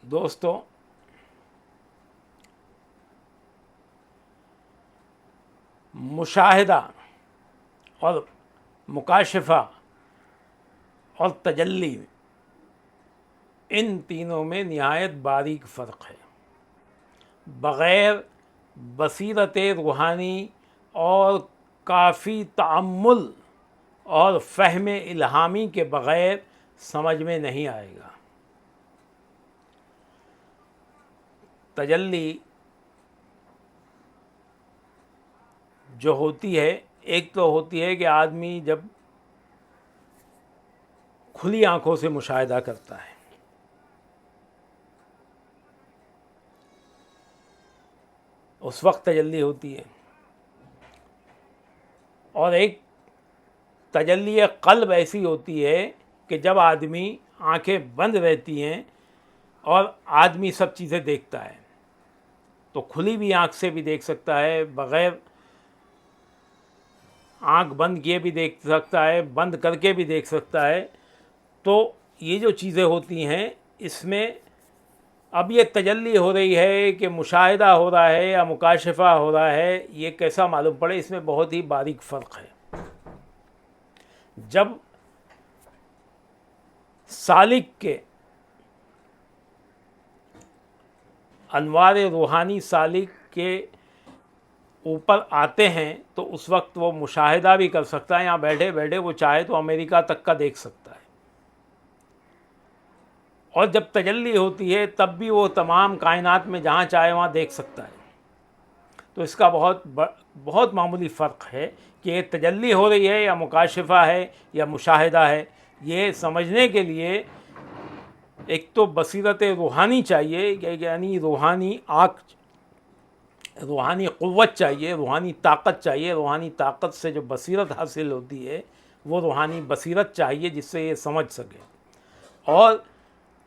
दोस्तों, मुशाहिदा और मुकाशफा और तजल्ली, इन तीनों में निहायत बारीक फ़र्क है। बग़ैर बसीरत रूहानी और काफ़ी तअम्मुल और फ़हम इल्हामी के बग़ैर समझ में नहीं आएगा। तजल्ली जो होती है, एक तो होती है कि आदमी जब खुली आंखों से मुशाहिदा करता है, उस वक्त तजल्ली होती है। और एक तजल्ली क़ल्ब ऐसी होती है कि जब आदमी आंखें बंद रहती हैं और आदमी सब चीज़ें देखता है, तो खुली भी आंख से भी देख सकता है, बग़ैर आंख बंद किए भी देख सकता है, बंद करके भी देख सकता है। तो ये जो चीज़ें होती हैं, इसमें अब ये तजल्ली हो रही है कि मुशाहिदा हो रहा है या मुकाशफा हो रहा है, ये कैसा मालूम पड़े, इसमें बहुत ही बारीक फ़र्क है। जब सालिक के अनवार रूहानी सालिक के ऊपर आते हैं तो उस वक्त वो मुशाहिदा भी कर सकता है, यहाँ बैठे बैठे वो चाहे तो अमेरिका तक का देख सकता है। और जब तजल्ली होती है तब भी वो तमाम कायनात में जहाँ चाहे वहाँ देख सकता है। तो इसका बहुत मामूली फ़र्क है कि ये तजल्ली हो रही है या मुकाशफा है या मुशाहिदा है। ये समझने के लिए एक तो बसीरत रूहानी चाहिए, यानी रूहानी आँख, रूहानी क़ुव्वत चाहिए, रूहानी ताकत चाहिए। रूहानी ताकत से जो बसीरत हासिल होती है वो रूहानी बसीरत चाहिए, जिससे ये समझ सके। और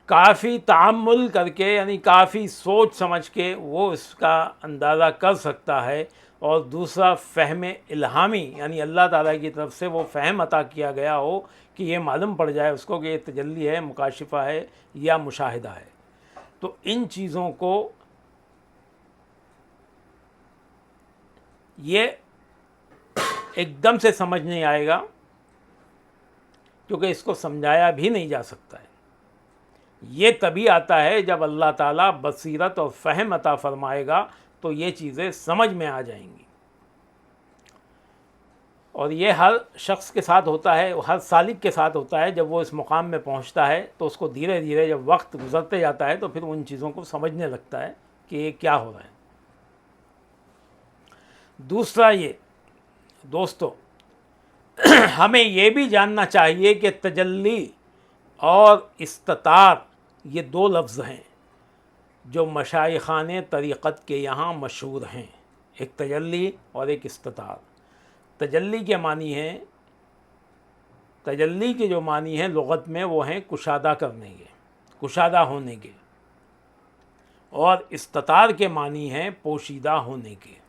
काफ़ी तामुल करके, यानी काफ़ी सोच समझ के वो इसका अंदाज़ा कर सकता है। और दूसरा फ़हम इल्हामी, यानी अल्लाह ताला की तरफ से वो फ़हम अता किया गया हो कि ये मालूम पड़ जाए उसको कि ये तजल्ली है, मुकाशिफा है या मुशाहिदा है। तो इन चीज़ों को ये एकदम से समझ नहीं आएगा, क्योंकि इसको समझाया भी नहीं जा सकता है। ये तभी आता है जब अल्लाह ताला बसीरत और फ़हम अता फ़रमाएगा, तो ये चीज़ें समझ में आ जाएंगी। और ये हर शख्स के साथ होता है, हर सालिक के साथ होता है। जब वो इस मुकाम में पहुंचता है तो उसको धीरे धीरे जब वक्त गुज़रते जाता है तो फिर उन चीज़ों को समझने लगता है कि ये क्या हो रहा है। दूसरा ये दोस्तों, हमें ये भी जानना चाहिए कि तजल्ली और इस्तितार ये दो लफ्ज़ हैं जो मशाइखाने तरीक़त के यहाँ मशहूर हैं। एक तजल्ली और एक इस्तितार। तजल्ली के मानी है, तजल्ली के जो मानी है लुग़त में वो हैं कुशादा करने के, कुशादा होने के। और इस्तितार के मानी हैं पोशीदा होने के।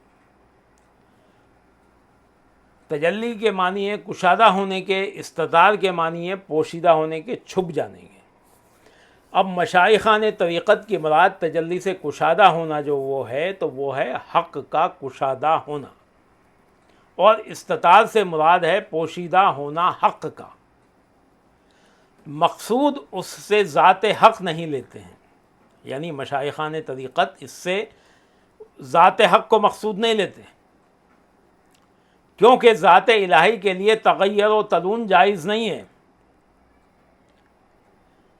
तजल्ली के मानी है कुशादा होने के, इस्तितार के मानी है पोशीदा होने के, छुप जाने के। अब मशाइखाने तरीक़त की मुराद तजल्ली से कुशादा होना जो वो है, तो वो है हक़ का कुशादा होना। और इस्तितार से मुराद है पोशीदा होना हक़ का। मकसूद उससे ज़ात हक़ नहीं लेते हैं, यानी मशाइखाने तरीक़त इससे ज़ात हक़ को मकसूद नहीं लेते, क्योंकि ज़ात इलाही के लिए तग़य्युर व तलून जायज़ नहीं है।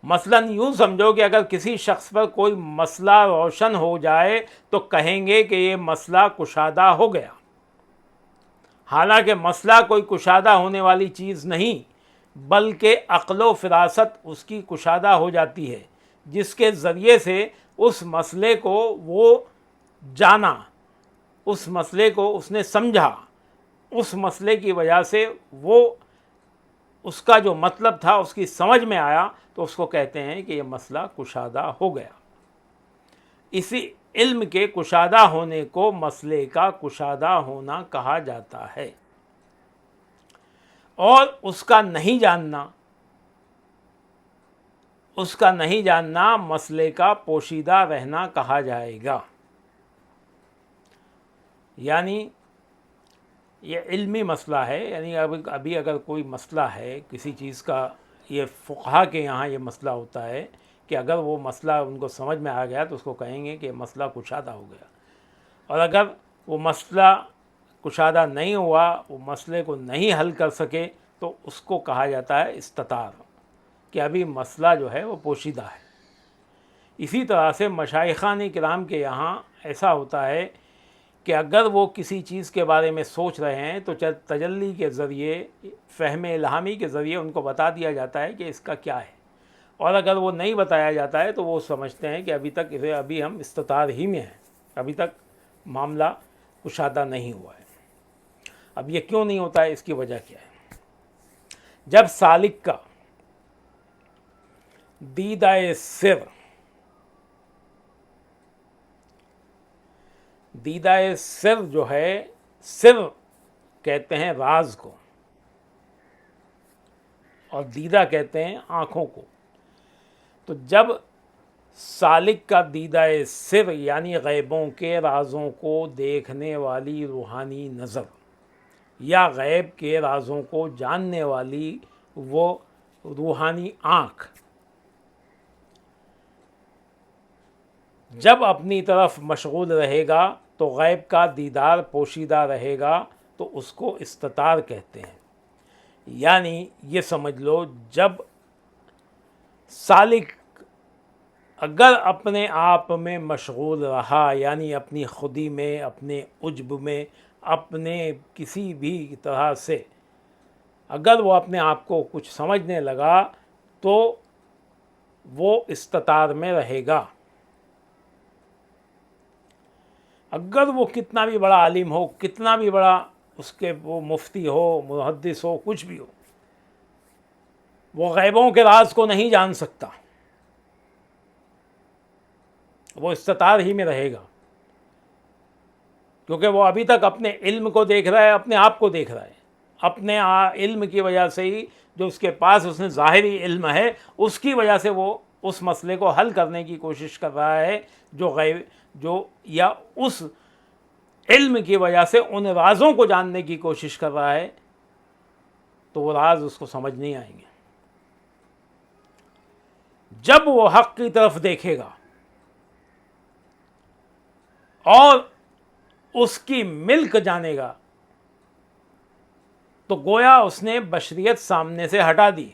मसलन यूँ समझो कि अगर किसी शख्स पर कोई मसला रोशन हो जाए तो कहेंगे कि ये मसला कुशादा हो गया। हालांकि मसला कोई कुशादा होने वाली चीज़ नहीं, बल्कि अक़्ल व फ़िरासत उसकी कुशादा हो जाती है, जिसके ज़रिए से उस मसले को वो जाना, उस मसले को उसने समझा, उस मसले की वजह से वो उसका जो मतलब था उसकी समझ में आया, तो उसको कहते हैं कि ये मसला कुशादा हो गया। इसी इल्म के कुशादा होने को मसले का कुशादा होना कहा जाता है। और उसका नहीं जानना, उसका नहीं जानना मसले का पोशीदा रहना कहा जाएगा। यानी ये इल्मी मसला है, यानी अभी अगर कोई मसला है किसी चीज़ का, ये फ़ुक़हा के यहाँ ये मसला होता है कि अगर वो मसला उनको समझ में आ गया तो उसको कहेंगे कि मसला कुशादा हो गया, और अगर वो मसला कुशादा नहीं हुआ, वो मसले को नहीं हल कर सके, तो उसको कहा जाता है इस्ततार, कि अभी मसला जो है वो पोशीदा है। इसी तरह से मशाइखान किराम के यहाँ ऐसा होता है कि अगर वो किसी चीज़ के बारे में सोच रहे हैं तो तजल्ली के ज़रिए, फ़हम इल्हामी के ज़रिए उनको बता दिया जाता है कि इसका क्या है, और अगर वो नहीं बताया जाता है तो वो समझते हैं कि अभी हम इस्ततार ही में हैं, अभी तक मामला कुशादा नहीं हुआ है। अब ये क्यों नहीं होता है, इसकी वजह क्या है? जब सालिक का दीदाए सिर, दीदाए सिर जो है, सिर कहते हैं राज को, और दीदा कहते हैं आँखों को। तो जब सालिक का दीदाए सिर यानी गैबों के राज़ों को देखने वाली रूहानी नज़र, या गैब के राज़ों को जानने वाली वो रूहानी आँख जब अपनी तरफ मशगूल रहेगा तो गैब का दीदार पोशीदा रहेगा, तो उसको इस्ततार कहते हैं। यानी ये समझ लो, जब सालिक अगर अपने आप में मशगूल रहा, यानी अपनी खुदी में, अपने उज्ब में, अपने किसी भी तरह से अगर वो अपने आप को कुछ समझने लगा, तो वो इस्ततार में रहेगा। अगर वो कितना भी बड़ा आलिम हो, कितना भी बड़ा उसके वो मुफ्ती हो, मुहद्दिस हो, कुछ भी हो, वो गैबों के राज को नहीं जान सकता, वो इस्ततार ही में रहेगा, क्योंकि वो अभी तक अपने इल्म को देख रहा है, अपने आप को देख रहा है। अपने इल्म की वजह से ही, जो उसके पास उसने ज़ाहिरी इल्म है, उसकी वजह से वो उस मसले को हल करने की कोशिश कर रहा है, या उस इल्म की वजह से उन राज़ों को जानने की कोशिश कर रहा है, तो वो राज उसको समझ नहीं आएंगे। जब वो हक़ की तरफ देखेगा और उसकी मिल्क जानेगा, तो गोया उसने बशरियत सामने से हटा दी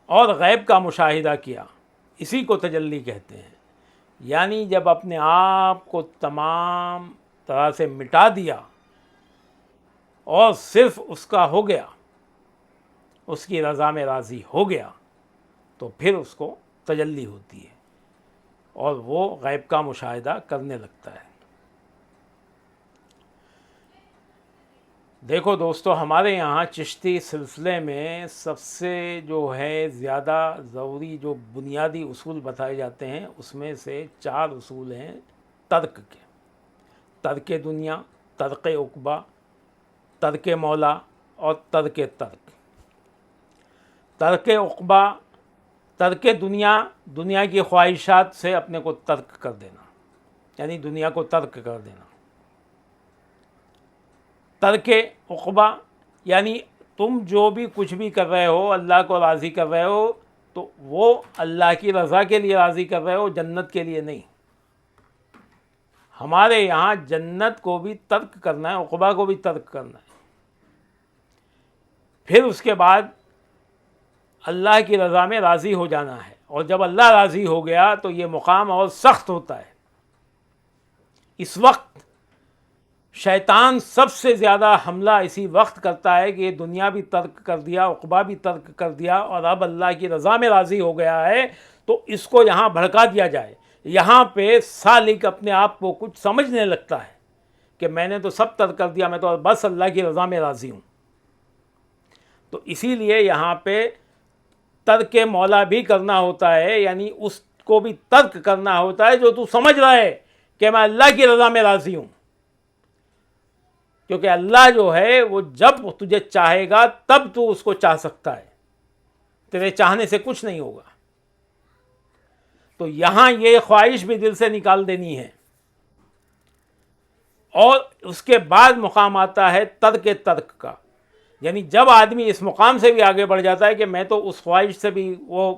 और गैब का मुशाहिदा किया। इसी को तजल्ली कहते हैं। यानी जब अपने आप को तमाम तरह से मिटा दिया और सिर्फ उसका हो गया, उसकी रज़ा में राज़ी हो गया, तो फिर उसको तजल्ली होती है और वो गैब का मुशाहिदा करने लगता है। देखो दोस्तों, हमारे यहाँ चिश्ती सिलसिले में सबसे जो है ज़्यादा ज़रूरी जो बुनियादी उसूल बताए जाते हैं, उसमें से 4 उसूल हैं तर्क के। तर्क दुनिया, तर्क उक़बा, तर्क मौला और तर्क तर्क। तर्क उक़बा, तर्क दुनिया, दुनिया की ख्वाहिशात से अपने को तर्क कर देना, यानी दुनिया को तर्क कर देना। तर्क उक़बा यानी तुम जो भी कुछ भी कर रहे हो, अल्लाह को राज़ी कर रहे हो, तो वो अल्लाह की रज़ा के लिए राज़ी कर रहे हो, जन्नत के लिए नहीं। हमारे यहाँ जन्नत को भी तर्क करना है, उक़बा को भी तर्क करना है। फिर उसके बाद अल्लाह की रज़ा में राज़ी हो जाना है, और जब अल्लाह राज़ी हो गया तो ये मुकाम और सख्त होता है। इस वक्त शैतान सबसे ज़्यादा हमला इसी वक्त करता है कि ये दुनिया भी तर्क कर दिया, उक़बा भी तर्क कर दिया, और अब अल्लाह की रज़ा में राज़ी हो गया है, तो इसको यहाँ भड़का दिया जाए। यहाँ पे सालिक अपने आप को कुछ समझने लगता है कि मैंने तो सब तर्क कर दिया, मैं तो बस अल्लाह की रज़ा में राज़ी हूँ। तो इसीलिए यहाँ पे तर्क मौला भी करना होता है, यानी उसको भी तर्क करना होता है जो तू समझ रहा है कि मैं अल्लाह की रज़ा में राज़ी हूँ। क्योंकि अल्लाह जो है वो जब तुझे चाहेगा तब तू उसको चाह सकता है, तेरे चाहने से कुछ नहीं होगा। तो यहाँ ये ख्वाहिश भी दिल से निकाल देनी है। और उसके बाद मुकाम आता है तर्क का, यानी जब आदमी इस मुकाम से भी आगे बढ़ जाता है कि मैं तो उस ख्वाहिश से भी वो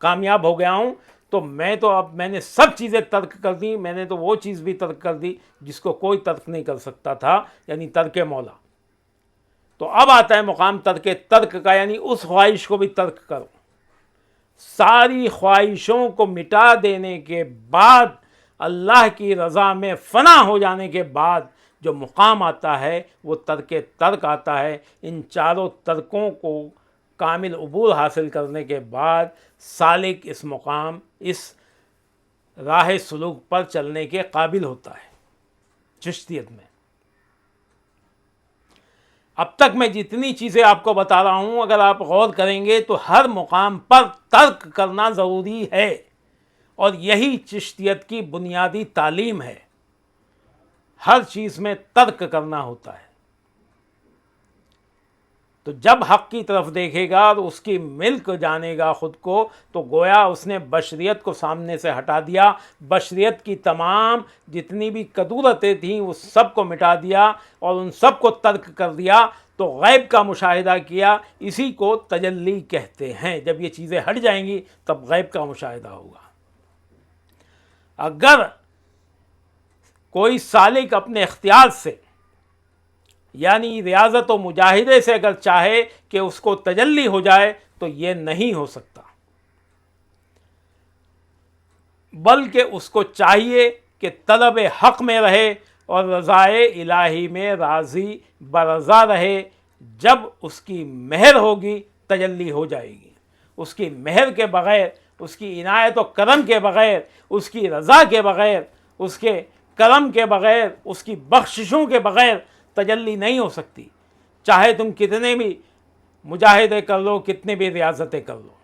कामयाब हो गया हूँ, तो मैं तो अब मैंने सब चीज़ें तर्क कर दी, मैंने तो वो चीज़ भी तर्क कर दी जिसको कोई तर्क नहीं कर सकता था, यानी तर्क मौला। तो अब आता है मुकाम तर्क का, यानी उस ख्वाहिश को भी तर्क करो। सारी ख्वाहिशों को मिटा देने के बाद, अल्लाह की रज़ा में फ़ना हो जाने के बाद जो मुकाम आता है वो तर्क आता है। इन चारों तर्कों को कामिल उबूर हासिल करने के बाद सालिक इस मुकाम, इस राह सुलूक पर चलने के काबिल होता है चिश्तियत में। अब तक मैं जितनी चीज़ें आपको बता रहा हूँ, अगर आप गौर करेंगे तो हर मुकाम पर तर्क करना ज़रूरी है, और यही चिश्तियत की बुनियादी तालीम है। हर चीज़ में तर्क करना होता है। तो जब हक़ की तरफ देखेगा और उसकी मिल्क जानेगा ख़ुद को, तो गोया उसने बशरियत को सामने से हटा दिया, बशरियत की तमाम जितनी भी कदूरतें थीं उस सब को मिटा दिया और उन सब को तर्क कर दिया। तो गैब का मुशाहिदा किया, इसी को तजल्ली कहते हैं। जब ये चीज़ें हट जाएंगी तब गैब का मुशाहिदा होगा। अगर कोई सालिक अपने इख्तियार से, यानी रियाजत व मुजाहिदे से अगर चाहे कि उसको तजल्ली हो जाए, तो ये नहीं हो सकता, बल्कि उसको चाहिए कि तलब हक़ में रहे और रज़ाए इलाही में राज़ी बरज़ा रहे। जब उसकी मेहर होगी तजल्ली हो जाएगी। उसकी मेहर के बग़ैर, उसकी इनायत व करम के बग़ैर, उसकी रज़ा के बग़ैर, उसके करम के बग़ैर, उसकी बख्शिशों के बग़ैर तजल्ली नहीं हो सकती। चाहे तुम कितने भी मुजाहिदे कर लो, कितने भी रियाजतें कर लो।